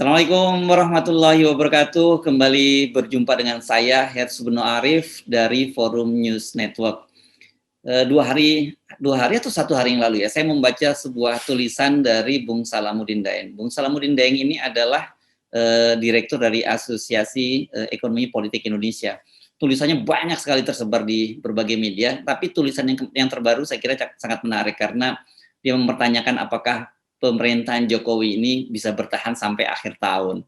Assalamualaikum warahmatullahi wabarakatuh. Kembali berjumpa dengan saya Herz Beno Arif dari Forum News Network. Dua hari atau satu hari yang lalu ya, saya membaca sebuah tulisan dari Bung Salamuddin Daeng. Bung Salamuddin Daeng ini adalah direktur dari Asosiasi Ekonomi Politik Indonesia. Tulisannya banyak sekali tersebar di berbagai media, tapi tulisan yang terbaru saya kira sangat menarik karena dia mempertanyakan apakah pemerintahan Jokowi ini bisa bertahan sampai akhir tahun.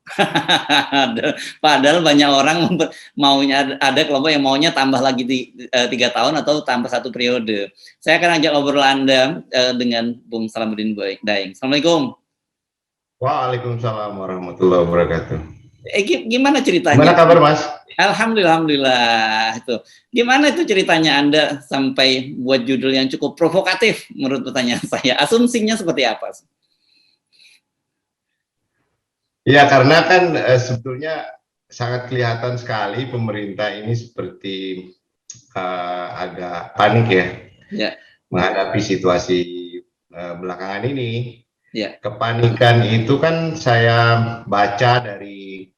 Padahal banyak orang maunya, ada kelompok yang maunya tambah lagi 3 tahun atau tambah 1 periode. Saya akan ajak ngobrol Anda dengan Bung Salamuddin Daeng. Assalamualaikum. Waalaikumsalam warahmatullahi wabarakatuh. Gimana ceritanya? Gimana kabar, Mas? Alhamdulillah. Itu. Gimana itu ceritanya Anda sampai buat judul yang cukup provokatif menurut pertanyaan saya? Asumsinya seperti apa? Ya, karena kan sebetulnya sangat kelihatan sekali pemerintah ini seperti agak panik ya, menghadapi situasi belakangan ini. Ya. Kepanikan itu kan saya baca dari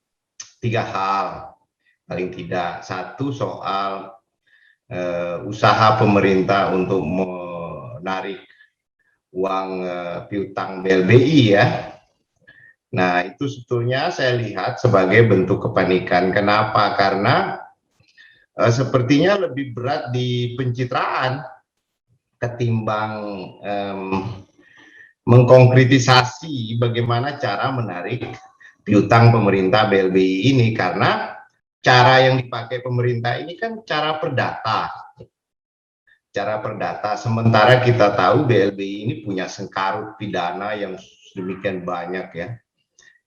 3 hal, paling tidak. Satu, soal usaha pemerintah untuk menarik uang piutang BLBI ya. Nah, itu sebetulnya saya lihat sebagai bentuk kepanikan. Kenapa? Karena sepertinya lebih berat di pencitraan ketimbang mengkonkretisasi bagaimana cara menarik piutang pemerintah BLBI ini, karena cara yang dipakai pemerintah ini kan cara perdata. Cara perdata, sementara kita tahu BLBI ini punya sengkarut pidana yang demikian banyak ya.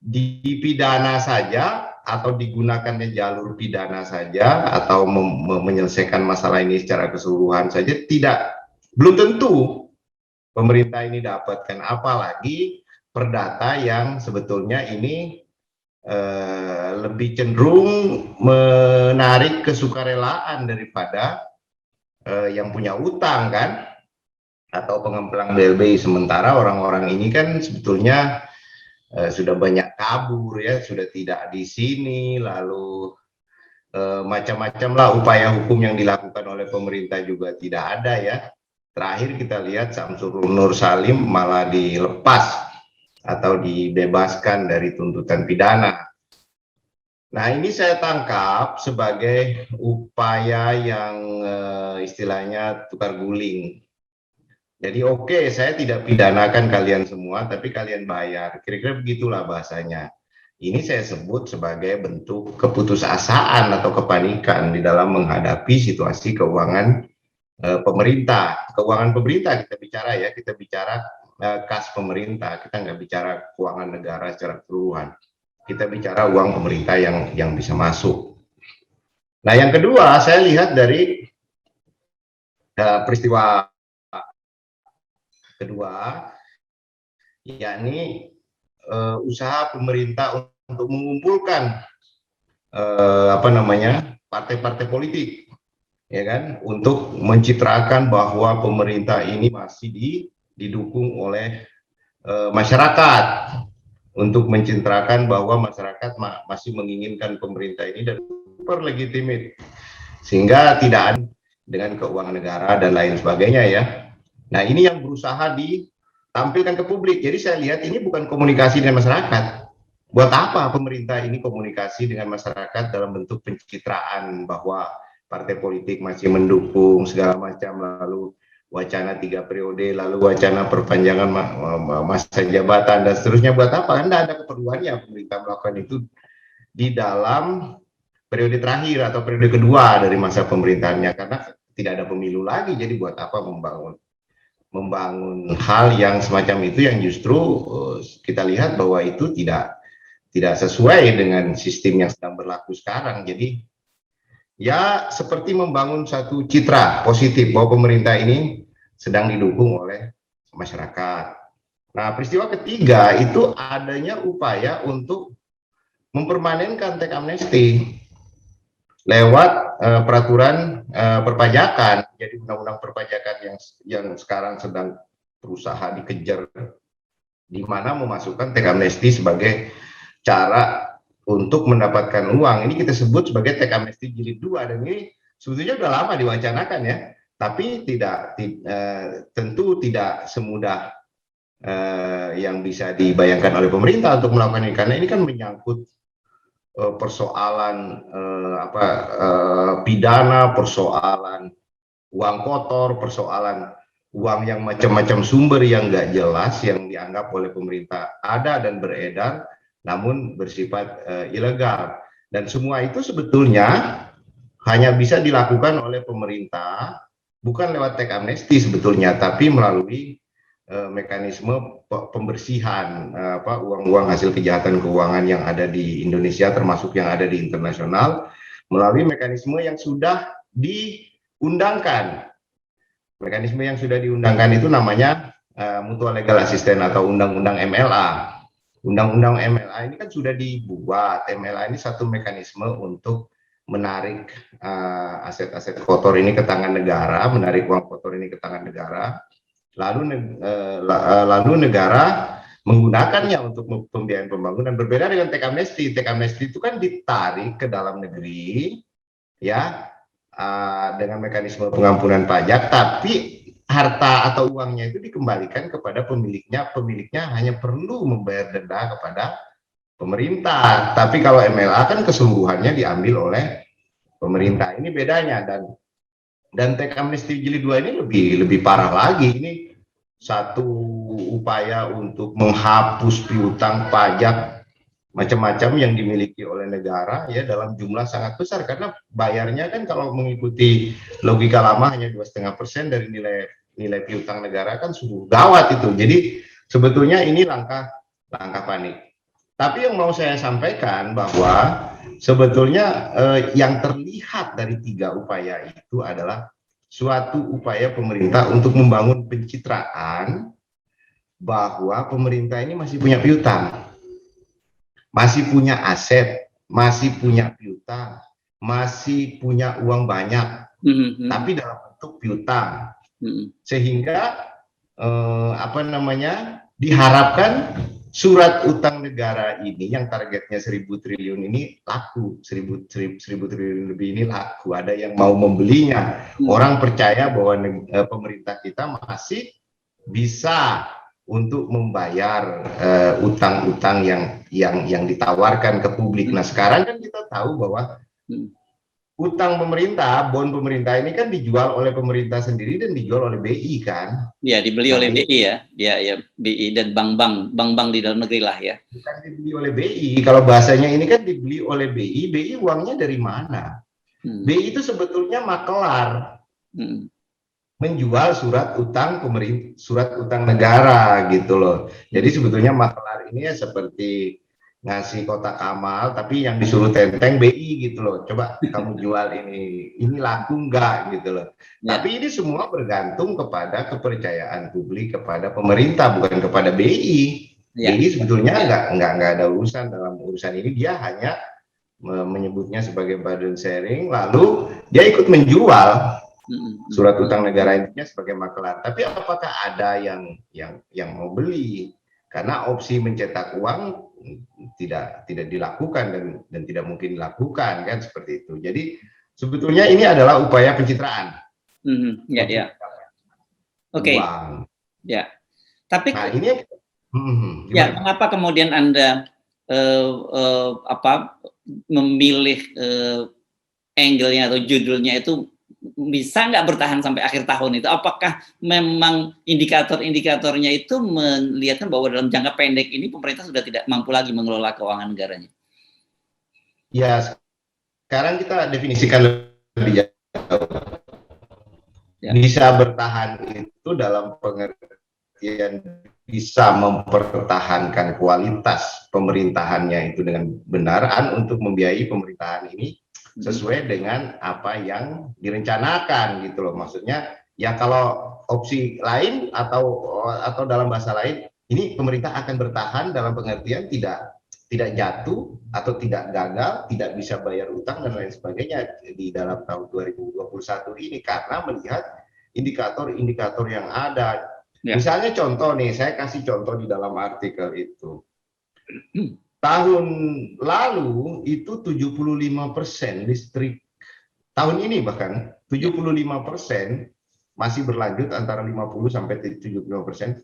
Dipidana saja atau digunakannya jalur pidana saja atau menyelesaikan masalah ini secara keseluruhan saja belum tentu pemerintah ini dapatkan, apalagi perdata yang sebetulnya ini lebih cenderung menarik kesukarelaan daripada yang punya utang kan, atau pengemplang BLBI. Sementara orang-orang ini kan sebetulnya sudah banyak kabur ya, sudah tidak di sini, lalu macam-macam lah upaya hukum yang dilakukan oleh pemerintah juga tidak ada ya. Terakhir kita lihat Samsul Nur Salim malah dilepas atau dibebaskan dari tuntutan pidana. Nah, ini saya tangkap sebagai upaya yang istilahnya tukar guling. Jadi oke, saya tidak pidanakan kalian semua, tapi kalian bayar. Kira-kira begitulah bahasanya. Ini saya sebut sebagai bentuk keputusasaan atau kepanikan di dalam menghadapi situasi keuangan pemerintah. Keuangan pemerintah kita bicara ya, kita bicara kas pemerintah, kita nggak bicara keuangan negara secara keseluruhan. Kita bicara uang pemerintah yang bisa masuk. Nah, yang kedua saya lihat dari peristiwa kedua, yakni usaha pemerintah untuk mengumpulkan partai-partai politik, ya kan, untuk mencitrakan bahwa pemerintah ini masih didukung oleh masyarakat, untuk mencitrakan bahwa masyarakat masih menginginkan pemerintah ini dan super legitimate, sehingga tidak ada dengan keuangan negara dan lain sebagainya ya. Nah, ini yang berusaha ditampilkan ke publik. Jadi saya lihat ini bukan komunikasi dengan masyarakat. Buat apa pemerintah ini komunikasi dengan masyarakat dalam bentuk pencitraan bahwa partai politik masih mendukung segala macam, lalu wacana 3 periode, lalu wacana perpanjangan masa jabatan dan seterusnya. Buat apa? Kan ada keperluannya pemerintah melakukan itu di dalam periode terakhir atau periode kedua dari masa pemerintahannya, karena tidak ada pemilu lagi. Jadi buat apa membangun hal yang semacam itu yang justru kita lihat bahwa itu tidak sesuai dengan sistem yang sedang berlaku sekarang. Jadi ya seperti membangun satu citra positif bahwa pemerintah ini sedang didukung oleh masyarakat. Nah, peristiwa ketiga itu adanya upaya untuk mempermanenkan teks amnesti lewat peraturan perpajakan. Jadi undang-undang perpajakan yang sekarang sedang berusaha dikejar, di mana memasukkan teks amnesti sebagai cara untuk mendapatkan uang. Ini kita sebut sebagai teks amnesti jilid 2, dan ini sebetulnya sudah lama diwacanakan ya, tapi tentu tidak semudah yang bisa dibayangkan oleh pemerintah untuk melakukan ini, karena ini kan menyangkut persoalan pidana, persoalan uang kotor, persoalan uang yang macam-macam sumber yang nggak jelas yang dianggap oleh pemerintah ada dan beredar, namun bersifat ilegal. Dan semua itu sebetulnya hanya bisa dilakukan oleh pemerintah bukan lewat teks amnesti sebetulnya, tapi melalui mekanisme pembersihan uang-uang hasil kejahatan keuangan yang ada di Indonesia, termasuk yang ada di internasional, melalui mekanisme yang sudah diundangkan. Mekanisme yang sudah diundangkan itu namanya Mutual Legal Assistance atau Undang-Undang MLA. Undang-Undang MLA ini kan sudah dibuat. MLA ini satu mekanisme untuk menarik aset-aset kotor ini ke tangan negara, menarik uang kotor ini ke tangan negara. Lalu negara menggunakannya untuk pembiayaan pembangunan. Berbeda dengan teks amnesti. Teks amnesti itu kan ditarik ke dalam negeri, ya, dengan mekanisme pengampunan pajak, tapi harta atau uangnya itu dikembalikan kepada pemiliknya. Pemiliknya hanya perlu membayar denda kepada pemerintah. Tapi kalau MLA kan keseluruhannya diambil oleh pemerintah. Ini bedanya. Dan teks amnesti jilid 2 ini lebih parah lagi. Ini satu upaya untuk menghapus piutang pajak macam-macam yang dimiliki oleh negara ya dalam jumlah sangat besar, karena bayarnya kan kalau mengikuti logika lama hanya 2,5% dari nilai piutang negara, kan sungguh gawat itu. Jadi sebetulnya ini langkah panik. Tapi yang mau saya sampaikan bahwa sebetulnya yang terlihat dari 3 upaya itu adalah suatu upaya pemerintah untuk membangun pencitraan bahwa pemerintah ini masih punya piutang, masih punya aset, masih punya piutang, masih punya uang banyak, tapi dalam bentuk piutang, sehingga diharapkan surat utang negara ini yang targetnya 1.000 triliun ini laku, 1.000 triliun lebih ini laku, ada yang mau membelinya. Orang percaya bahwa pemerintah kita masih bisa untuk membayar utang-utang yang ditawarkan ke publik. Nah sekarang kan kita tahu bahwa utang pemerintah, bond pemerintah ini kan dijual oleh pemerintah sendiri dan dijual oleh BI kan? Ya, dibeli oleh BI ya, BI dan bank-bank di dalam negeri lah ya. Bukan dibeli oleh BI, kalau bahasanya ini kan dibeli oleh BI. BI uangnya dari mana? BI itu sebetulnya makelar, menjual surat utang pemerintah, surat utang negara gitu loh. Jadi sebetulnya makelar ini ya seperti ngasih kotak amal, tapi yang disuruh tenteng BI gitu loh. Coba kamu jual ini laku enggak gitu loh. Ya. Tapi ini semua bergantung kepada kepercayaan publik kepada pemerintah, bukan kepada BI. Ya. BI sebetulnya enggak ada urusan dalam urusan ini. Dia hanya menyebutnya sebagai burden sharing, lalu dia ikut menjual surat utang negara intinya sebagai makelar. Tapi apakah ada yang mau beli? Karena opsi mencetak uang tidak dilakukan dan tidak mungkin dilakukan kan, seperti itu. Jadi sebetulnya ini adalah upaya pencitraan. Ya. Oke. Ya. Tapi nah, ini ya mengapa kemudian Anda memilih angle-nya atau judulnya itu bisa nggak bertahan sampai akhir tahun itu? Apakah memang indikator-indikatornya itu melihatkan bahwa dalam jangka pendek ini pemerintah sudah tidak mampu lagi mengelola keuangan negaranya? Ya, sekarang kita definisikan lebih jauh. Ya. Bisa bertahan itu dalam pengertian bisa mempertahankan kualitas pemerintahannya itu dengan benaran untuk membiayai pemerintahan ini sesuai dengan apa yang direncanakan gitu loh. Maksudnya ya kalau opsi lain atau dalam bahasa lain, ini pemerintah akan bertahan dalam pengertian tidak jatuh atau tidak gagal, tidak bisa bayar utang dan lain sebagainya di dalam tahun 2021 ini, karena melihat indikator-indikator yang ada. Ya. Misalnya contoh nih, saya kasih contoh di dalam artikel itu. tahun lalu itu 75% listrik, tahun ini bahkan 75% masih berlanjut antara 50 sampai 75%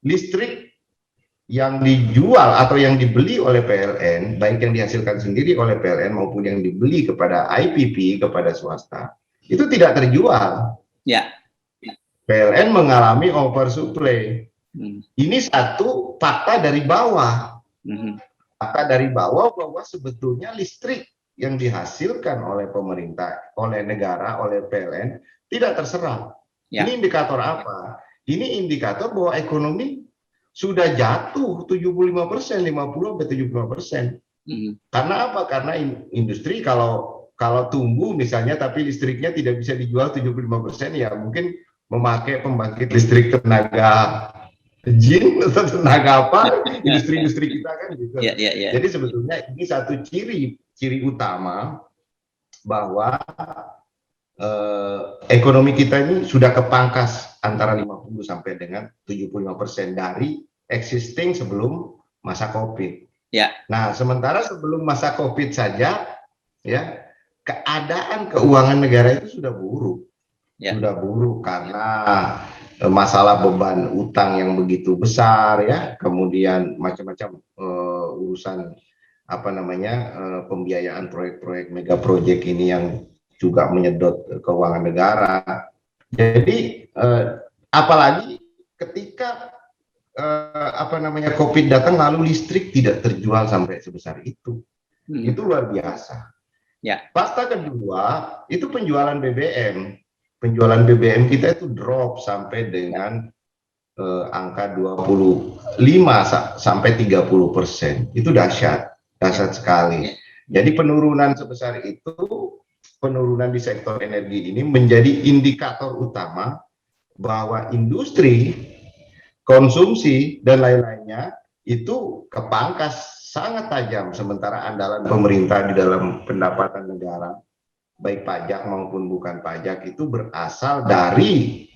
listrik yang dijual atau yang dibeli oleh PLN, baik yang dihasilkan sendiri oleh PLN maupun yang dibeli kepada IPP, kepada swasta, itu tidak terjual. Ya. PLN mengalami oversupply. Ini satu fakta dari bawah. Fakta dari bawah bahwa sebetulnya listrik yang dihasilkan oleh pemerintah, oleh negara, oleh PLN tidak terserap. Ya. Ini indikator apa? Ini indikator bahwa ekonomi sudah jatuh 75%, 50-75%. Karena apa? Karena industri kalau tumbuh misalnya tapi listriknya tidak bisa dijual 75%, ya mungkin memakai pembangkit listrik tenaga jin atau tenaga apa, industri-industri kita kan gitu. Jadi sebetulnya ini satu ciri utama bahwa ekonomi kita ini sudah kepangkas antara 50 sampai dengan 75% dari existing sebelum masa COVID. Ya. Nah, sementara sebelum masa COVID saja, ya, keadaan keuangan negara itu sudah buruk. Ya. Sudah buruk karena masalah beban utang yang begitu besar, ya, kemudian macam-macam urusan pembiayaan proyek-proyek mega proyek ini yang juga menyedot keuangan negara. Jadi apalagi ketika COVID datang lalu listrik tidak terjual sampai sebesar itu. Itu luar biasa. Ya. Pasca kedua itu penjualan BBM. Penjualan BBM kita itu drop sampai dengan angka 25 sampai 30%. Itu dahsyat sekali. Jadi penurunan sebesar itu, penurunan di sektor energi ini menjadi indikator utama bahwa industri, konsumsi, dan lain-lainnya itu kepangkas sangat tajam, sementara andalan pemerintah di dalam pendapatan negara, baik pajak maupun bukan pajak, itu berasal dari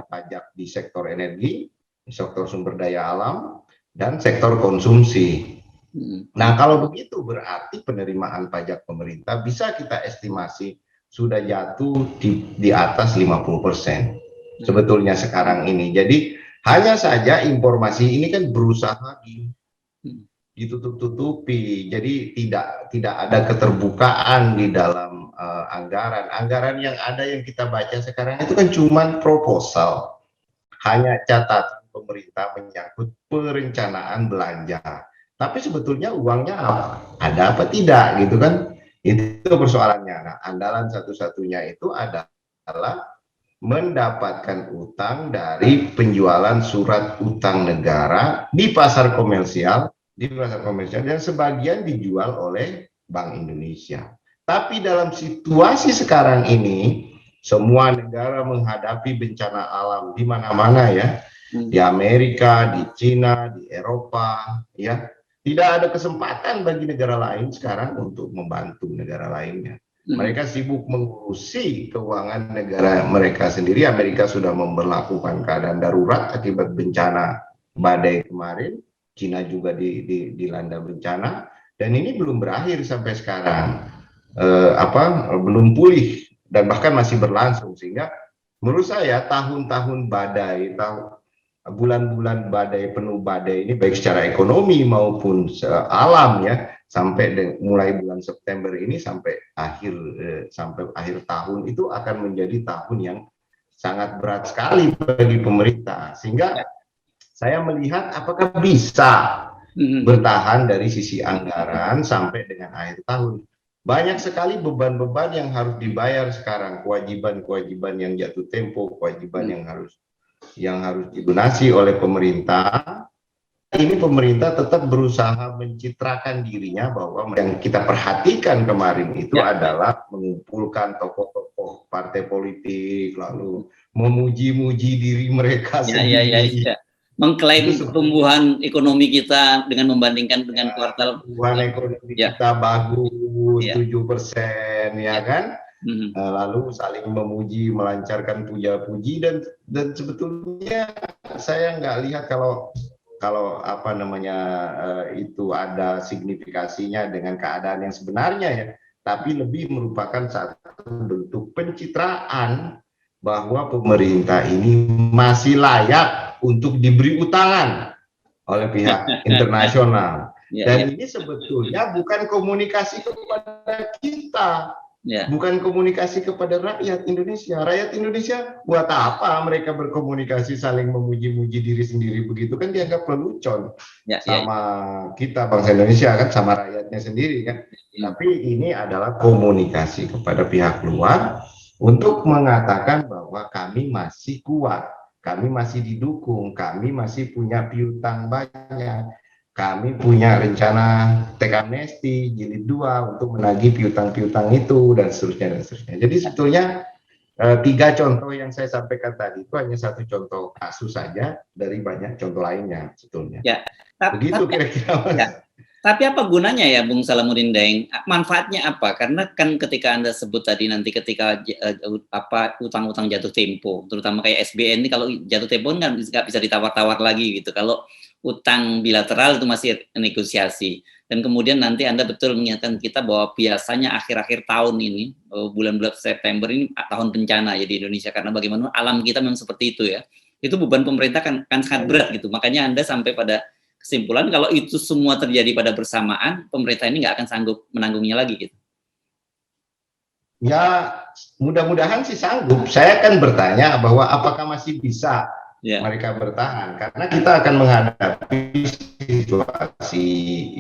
pajak di sektor energi, sektor sumber daya alam, dan sektor konsumsi. Nah, kalau begitu berarti penerimaan pajak pemerintah bisa kita estimasi sudah jatuh di atas 50% sebetulnya sekarang ini. Jadi hanya saja informasi ini kan berusaha ditutup-tutupi. Jadi tidak ada keterbukaan di dalam anggaran. Anggaran yang ada yang kita baca sekarang itu kan cuma proposal. Hanya catatan pemerintah menyangkut perencanaan belanja. Tapi sebetulnya uangnya ada apa tidak gitu kan, itu persoalannya. Nah, andalan satu-satunya itu adalah mendapatkan utang dari penjualan surat utang negara di pasar komersial, dan sebagian dijual oleh Bank Indonesia. Tapi dalam situasi sekarang ini semua negara menghadapi bencana alam di mana-mana, ya, di Amerika, di Cina, di Eropa, ya. Tidak ada kesempatan bagi negara lain sekarang untuk membantu negara lainnya. Mereka sibuk mengurusi keuangan negara mereka sendiri. Amerika sudah memberlakukan keadaan darurat akibat bencana badai kemarin. Cina juga dilanda bencana. Dan ini belum berakhir sampai sekarang. Belum pulih dan bahkan masih berlangsung. Sehingga menurut saya tahun-tahun badai, bulan-bulan badai, penuh badai ini baik secara ekonomi maupun alam, ya, sampai mulai bulan September ini sampai akhir tahun itu akan menjadi tahun yang sangat berat sekali bagi pemerintah. Sehingga saya melihat apakah bisa bertahan dari sisi anggaran sampai dengan akhir tahun. Banyak sekali beban-beban yang harus dibayar sekarang, kewajiban-kewajiban yang jatuh tempo, kewajiban yang harus dilunasi oleh pemerintah. Ini pemerintah tetap berusaha mencitrakan dirinya bahwa yang kita perhatikan kemarin itu adalah mengumpulkan tokoh-tokoh partai politik, lalu memuji-muji diri mereka sendiri. Mengklaim pertumbuhan ekonomi kita dengan membandingkan dengan kuartal. Pertumbuhan ekonomi kita bagus, 7%, ya kan? Lalu saling memuji, melancarkan puja-puji, dan sebetulnya saya nggak lihat kalau kalau apa namanya itu ada signifikasinya dengan keadaan yang sebenarnya ya, tapi lebih merupakan satu bentuk pencitraan bahwa pemerintah ini masih layak untuk diberi utangan oleh pihak internasional. Dan ini sebetulnya bukan komunikasi kepada kita, bukan komunikasi kepada rakyat Indonesia. Rakyat Indonesia buat apa mereka berkomunikasi saling memuji-muji diri sendiri begitu, kan dianggap lelucon sama kita bangsa Indonesia kan, sama rakyatnya sendiri kan. Tapi ini adalah komunikasi kepada pihak luar untuk mengatakan bahwa kami masih kuat, kami masih didukung, kami masih punya piutang banyak, kami punya rencana teks amnesti jilid 2 untuk menagih piutang-piutang itu dan seterusnya dan seterusnya. Jadi sebetulnya 3 contoh yang saya sampaikan tadi itu hanya satu contoh kasus saja dari banyak contoh lainnya sebetulnya. Ya, begitu kira-kira Mas. Ya. Tapi apa gunanya ya Bung Salamuddin Daeng? Manfaatnya apa? Karena kan ketika Anda sebut tadi nanti ketika utang-utang jatuh tempo, terutama kayak SBN ini kalau jatuh tempo kan nggak bisa ditawar-tawar lagi gitu. Kalau utang bilateral itu masih negosiasi. Dan kemudian nanti Anda betul mengingatkan kita bahwa biasanya akhir-akhir tahun ini, bulan-bulan September ini tahun bencana ya di Indonesia, karena bagaimana alam kita memang seperti itu ya. Itu beban pemerintah kan sangat berat gitu. Makanya Anda sampai pada kesimpulan kalau itu semua terjadi pada bersamaan, pemerintah ini nggak akan sanggup menanggungnya lagi gitu. Ya, mudah-mudahan sih sanggup. Saya kan bertanya bahwa apakah masih bisa mereka bertahan, karena kita akan menghadapi situasi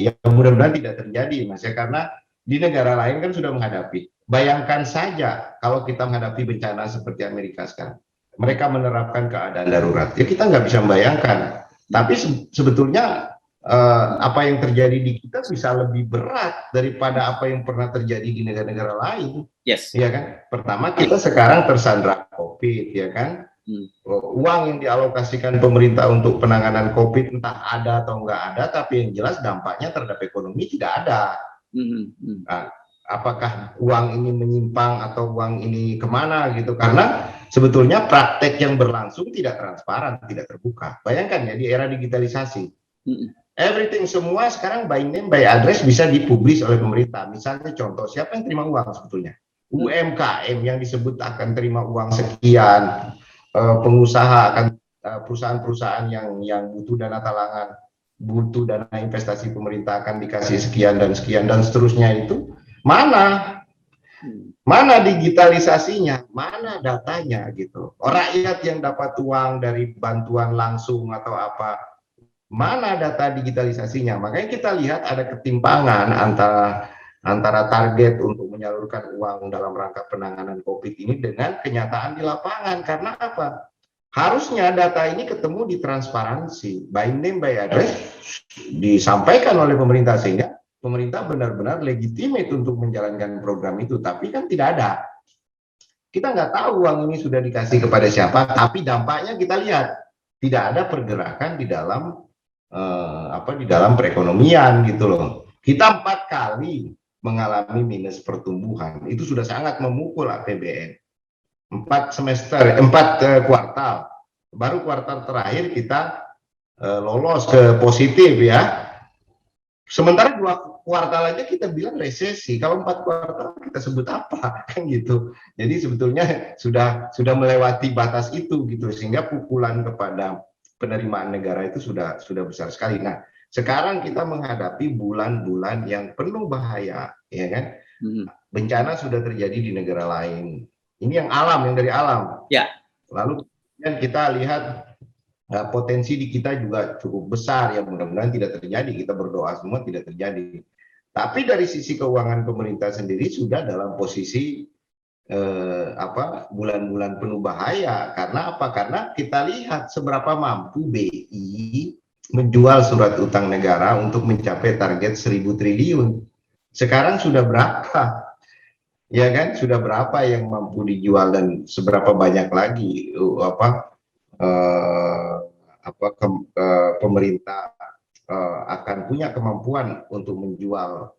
yang mudah-mudahan tidak terjadi, Mas ya, karena di negara lain kan sudah menghadapi. Bayangkan saja kalau kita menghadapi bencana seperti Amerika sekarang, mereka menerapkan keadaan darurat. Ya kita nggak bisa membayangkan. Tapi sebetulnya apa yang terjadi di kita bisa lebih berat daripada apa yang pernah terjadi di negara-negara lain. Ya kan? Pertama kita sekarang tersandra COVID, ya kan? Uang yang dialokasikan pemerintah untuk penanganan COVID entah ada atau nggak ada, tapi yang jelas dampaknya terhadap ekonomi tidak ada. Nah, apakah uang ini menyimpang atau uang ini kemana gitu? Karena sebetulnya praktek yang berlangsung tidak transparan, tidak terbuka. Bayangkan ya di era digitalisasi, everything semua sekarang by name, by address bisa dipublis oleh pemerintah. Misalnya contoh, siapa yang terima uang sebetulnya? UMKM yang disebut akan terima uang sekian, pengusaha akan perusahaan-perusahaan yang butuh dana talangan, butuh dana investasi pemerintah akan dikasih sekian dan seterusnya itu mana digitalisasinya, mana datanya gitu. Rakyat yang dapat uang dari bantuan langsung atau apa, mana data digitalisasinya. Makanya kita lihat ada ketimpangan antara target untuk menyalurkan uang dalam rangka penanganan COVID ini dengan kenyataan di lapangan. Karena apa? Harusnya data ini ketemu di transparansi, by name, by address, disampaikan oleh pemerintah sehingga pemerintah benar-benar legitimate untuk menjalankan program itu. Tapi kan tidak ada. Kita nggak tahu uang ini sudah dikasih kepada siapa, tapi dampaknya kita lihat tidak ada pergerakan di dalam di dalam perekonomian gitu loh. Kita 4 kali mengalami minus pertumbuhan, itu sudah sangat memukul APBN. 4 kuartal, baru kuartal terakhir kita lolos ke positif ya. Sementara 2 kuartal aja kita bilang resesi, kalau 4 kuartal kita sebut apa kan gitu. Jadi sebetulnya sudah melewati batas itu gitu, sehingga pukulan kepada penerimaan negara itu sudah besar sekali. Nah, sekarang kita menghadapi bulan-bulan yang penuh bahaya, ya kan? Bencana sudah terjadi di negara lain. Ini yang dari alam. Ya. Lalu kita lihat potensi di kita juga cukup besar, ya mudah-mudahan tidak terjadi. Kita berdoa semua tidak terjadi. Tapi dari sisi keuangan pemerintah sendiri sudah dalam posisi bulan-bulan penuh bahaya. Karena apa? Karena kita lihat seberapa mampu BI menjual surat utang negara untuk mencapai target 1.000 triliun. Sekarang sudah berapa? Ya kan, sudah berapa yang mampu dijual dan seberapa banyak lagi pemerintah akan punya kemampuan untuk menjual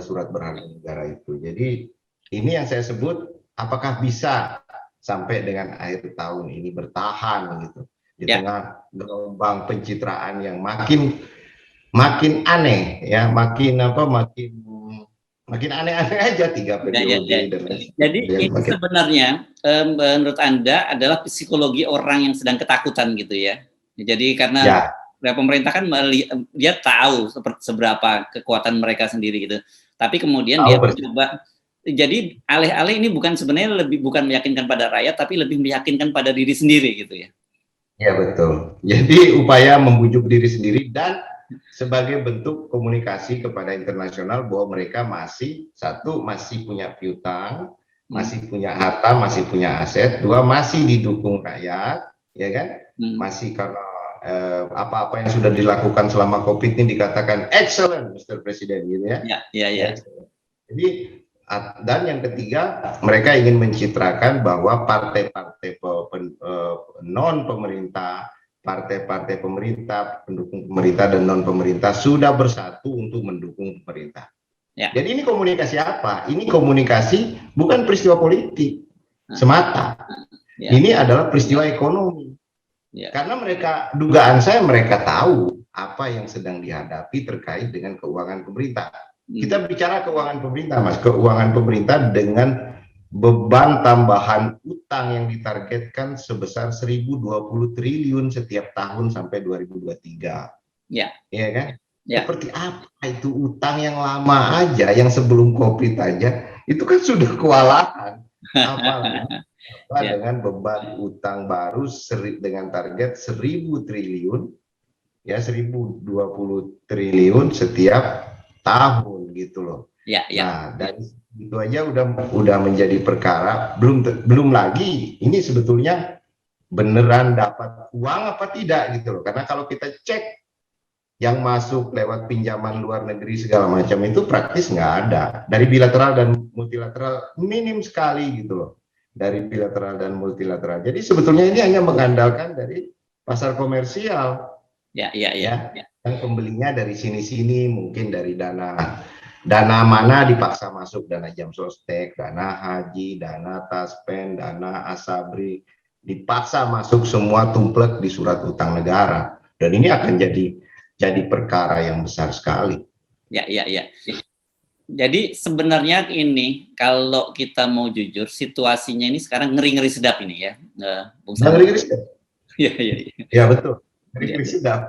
surat berharga negara itu. Jadi ini yang saya sebut, apakah bisa sampai dengan akhir tahun ini bertahan gitu. di tengah gelombang pencitraan yang makin aneh ya, makin aneh-aneh aja 3 periode dan jadi ini sebenarnya menurut Anda adalah psikologi orang yang sedang ketakutan gitu ya. Jadi karena pemerintah kan dia tahu seberapa kekuatan mereka sendiri gitu. Tapi kemudian dia mencoba, jadi alih-alih ini sebenarnya bukan meyakinkan pada rakyat, tapi lebih meyakinkan pada diri sendiri gitu ya. Ya betul. Jadi upaya membujuk diri sendiri dan sebagai bentuk komunikasi kepada internasional bahwa mereka masih punya piutang, masih punya harta, masih punya aset, 2 masih didukung rakyat, ya kan? Masih karena apa-apa yang sudah dilakukan selama COVID ini dikatakan excellent, Mr. Presiden, gitu ya. Iya. Jadi dan yang ketiga, mereka ingin mencitrakan bahwa partai-partai non pemerintah, partai-partai pemerintah, pendukung pemerintah dan non pemerintah sudah bersatu untuk mendukung pemerintah. Jadi ini komunikasi apa? Ini komunikasi bukan peristiwa politik semata. Ini adalah peristiwa ekonomi. Karena dugaan saya mereka tahu apa yang sedang dihadapi terkait dengan keuangan pemerintah. Kita bicara keuangan pemerintah, Mas. Keuangan pemerintah dengan beban tambahan utang yang ditargetkan sebesar 1.020 triliun setiap tahun sampai 2023. Ya kan? Seperti apa itu utang yang lama aja, yang sebelum COVID aja, itu kan sudah kewalahan. Apalagi dengan beban utang baru dengan target 1.000 triliun, ya 1.020 triliun setiap tahun gitu loh. Nah, dan itu aja udah menjadi perkara. Belum lagi ini sebetulnya beneran dapat uang apa tidak gitu loh. Karena kalau kita cek yang masuk lewat pinjaman luar negeri segala macam itu praktis nggak ada. Dari bilateral dan multilateral minim sekali gitu loh. Dari bilateral dan multilateral. Jadi sebetulnya ini hanya mengandalkan dari pasar komersial. Yang pembelinya dari sini-sini, mungkin dari dana mana dipaksa masuk, dana jam sostek, dana haji, dana taspen, dana asabri, dipaksa masuk semua tumplek di surat utang negara, dan ini akan jadi perkara yang besar sekali. Jadi sebenarnya ini kalau kita mau jujur, situasinya ini sekarang ngeri-ngeri sedap ini ya, Bung Salam. Ngeri-ngeri sedap. Ya betul. Ngeri-ngeri sedap.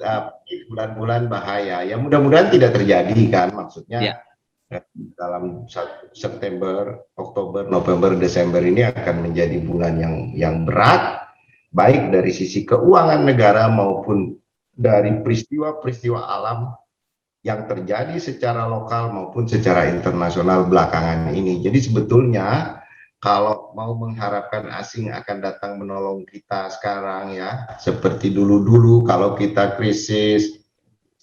Tapi bulan-bulan bahaya. Ya mudah-mudahan tidak terjadi kan, maksudnya dalam September, Oktober, November, Desember ini akan menjadi bulan yang berat, baik dari sisi keuangan negara maupun dari peristiwa-peristiwa alam yang terjadi secara lokal maupun secara internasional belakangan ini. Jadi sebetulnya kalau mau mengharapkan asing akan datang menolong kita sekarang ya, seperti dulu-dulu kalau kita krisis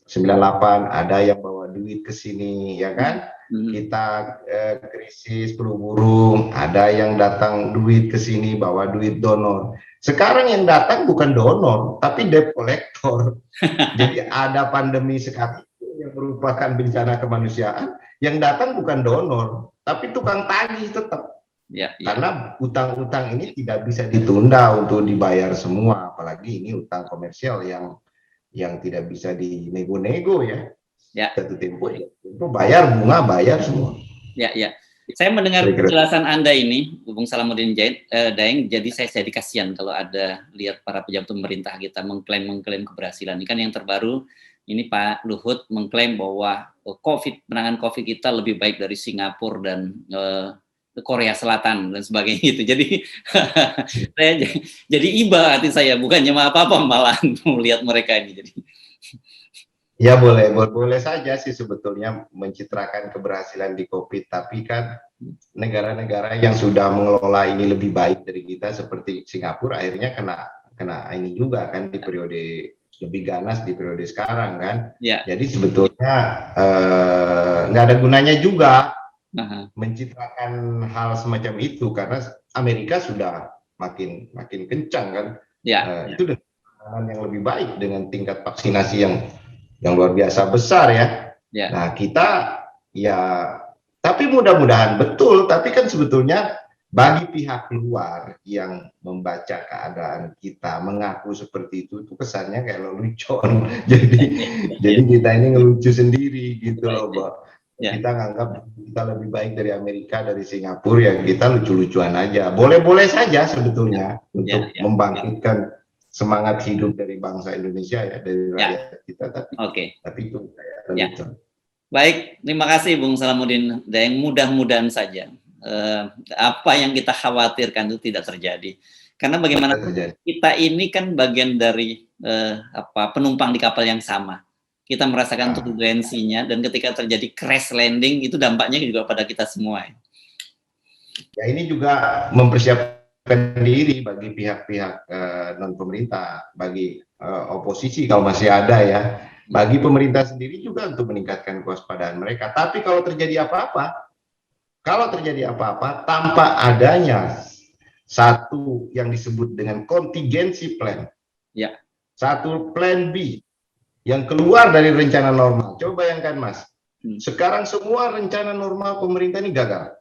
98 ada yang bawa duit ke sini ya kan, kita krisis flu burung ada yang datang duit ke sini bawa duit donor. Sekarang yang datang bukan donor tapi debt collector. Jadi ada pandemi sekarang yang merupakan bencana kemanusiaan, yang datang bukan donor tapi tukang tagih tetap. Karena utang-utang ini tidak bisa ditunda untuk dibayar semua, apalagi ini utang komersial yang tidak bisa dinego-nego ya. Jatuh tempo bayar bunga, bayar semua. Saya mendengar penjelasan Anda ini, Bung Salamuddin Daeng, jadi saya jadi kasihan kalau ada lihat para pejabat pemerintah kita mengklaim keberhasilan. Ini kan yang terbaru, ini Pak Luhut mengklaim bahwa penanganan COVID kita lebih baik dari Singapura dan Korea Selatan dan sebagainya itu. Jadi saya jadi iba hati saya, bukannya apa-apa malah melihat mereka ini. Jadi ya boleh saja sih sebetulnya mencitrakan keberhasilan di COVID, tapi kan negara-negara yang sudah mengelola ini lebih baik dari kita seperti Singapura akhirnya kena ini juga kan di periode lebih ganas di periode sekarang kan. Jadi sebetulnya nggak ada gunanya juga mencitrakan hal semacam itu karena Amerika sudah makin kencang kan. Itu dengan yang lebih baik dengan tingkat vaksinasi yang luar biasa besar ya. Nah kita ya, tapi mudah-mudahan betul. Tapi kan sebetulnya bagi pihak luar yang membaca keadaan kita mengaku seperti itu kesannya kayak lelucon. Jadi kita ini ngelucu sendiri gitu loh, Mbak. Ya. Kita nganggap kita lebih baik dari Amerika, dari Singapura, ya kita lucu-lucuan aja. Boleh-boleh saja sebetulnya untuk membangkitkan semangat hidup dari bangsa Indonesia ya, dari rakyat kita. Tapi itu kayak lelucon. Baik, terima kasih Bung Salamuddin Daeng. Mudah-mudahan saja apa yang kita khawatirkan itu tidak terjadi. Karena bagaimana kita ini kan bagian dari penumpang di kapal yang sama. Kita merasakan turbulensinya, dan ketika terjadi crash landing itu dampaknya juga pada kita semua. Ya, ini juga mempersiapkan diri bagi pihak-pihak non pemerintah, bagi oposisi kalau masih ada ya, bagi pemerintah sendiri juga untuk meningkatkan kewaspadaan mereka. Tapi kalau terjadi apa-apa, tanpa adanya satu yang disebut dengan contingency plan, satu plan B yang keluar dari rencana normal. Coba bayangkan Mas, sekarang semua rencana normal pemerintah ini gagal.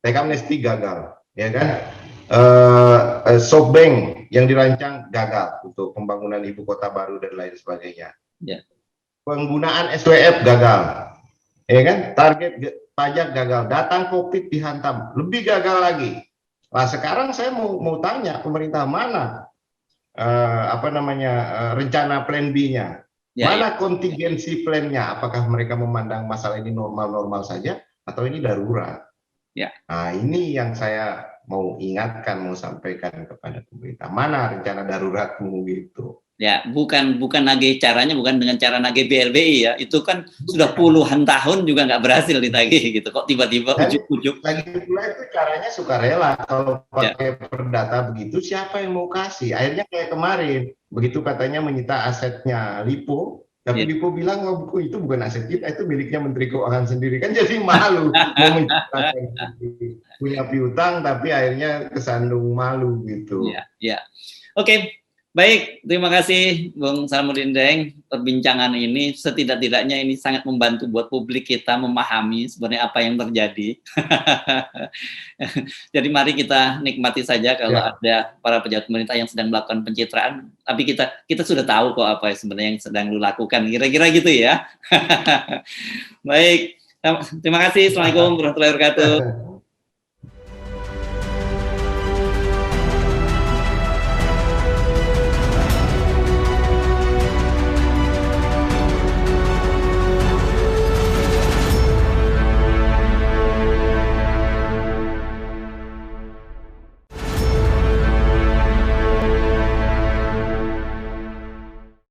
Teks amnesti gagal, ya kan? Softbank yang dirancang gagal untuk pembangunan ibu kota baru dan lain sebagainya. Penggunaan SWF gagal, ya kan? Target pajak gagal, datang COVID dihantam, lebih gagal lagi. Nah sekarang saya mau tanya pemerintah mana rencana plan B-nya, mana kontingensi plan-nya? Apakah mereka memandang masalah ini normal-normal saja atau ini darurat? Nah ini yang saya mau ingatkan, mau sampaikan kepada pemerintah, mana rencana daruratmu gitu. Ya, bukan nagih caranya, bukan dengan cara nagih BLBI ya. Itu kan sudah puluhan tahun juga nggak berhasil ditagih gitu. Kok tiba-tiba ujuk-ujuk. Lagi pula itu caranya sukarela. Kalau pakai perdata begitu, siapa yang mau kasih? Akhirnya kayak kemarin, begitu katanya menyita asetnya Lipo, tapi Lipo bilang, oh itu bukan aset kita, itu miliknya Menteri Keuangan sendiri. Kan jadi malu mau menciptakan punya piutang, tapi akhirnya kesandung malu gitu. Oke. Baik, terima kasih Bung Salamuddin Daeng. Perbincangan ini setidak-tidaknya ini sangat membantu buat publik kita memahami sebenarnya apa yang terjadi. Jadi mari kita nikmati saja kalau ada para pejabat pemerintah yang sedang melakukan pencitraan, tapi kita sudah tahu kok apa sebenarnya yang sedang lu lakukan, kira-kira gitu ya. Baik, terima kasih. Assalamualaikum warahmatullahi wabarakatuh.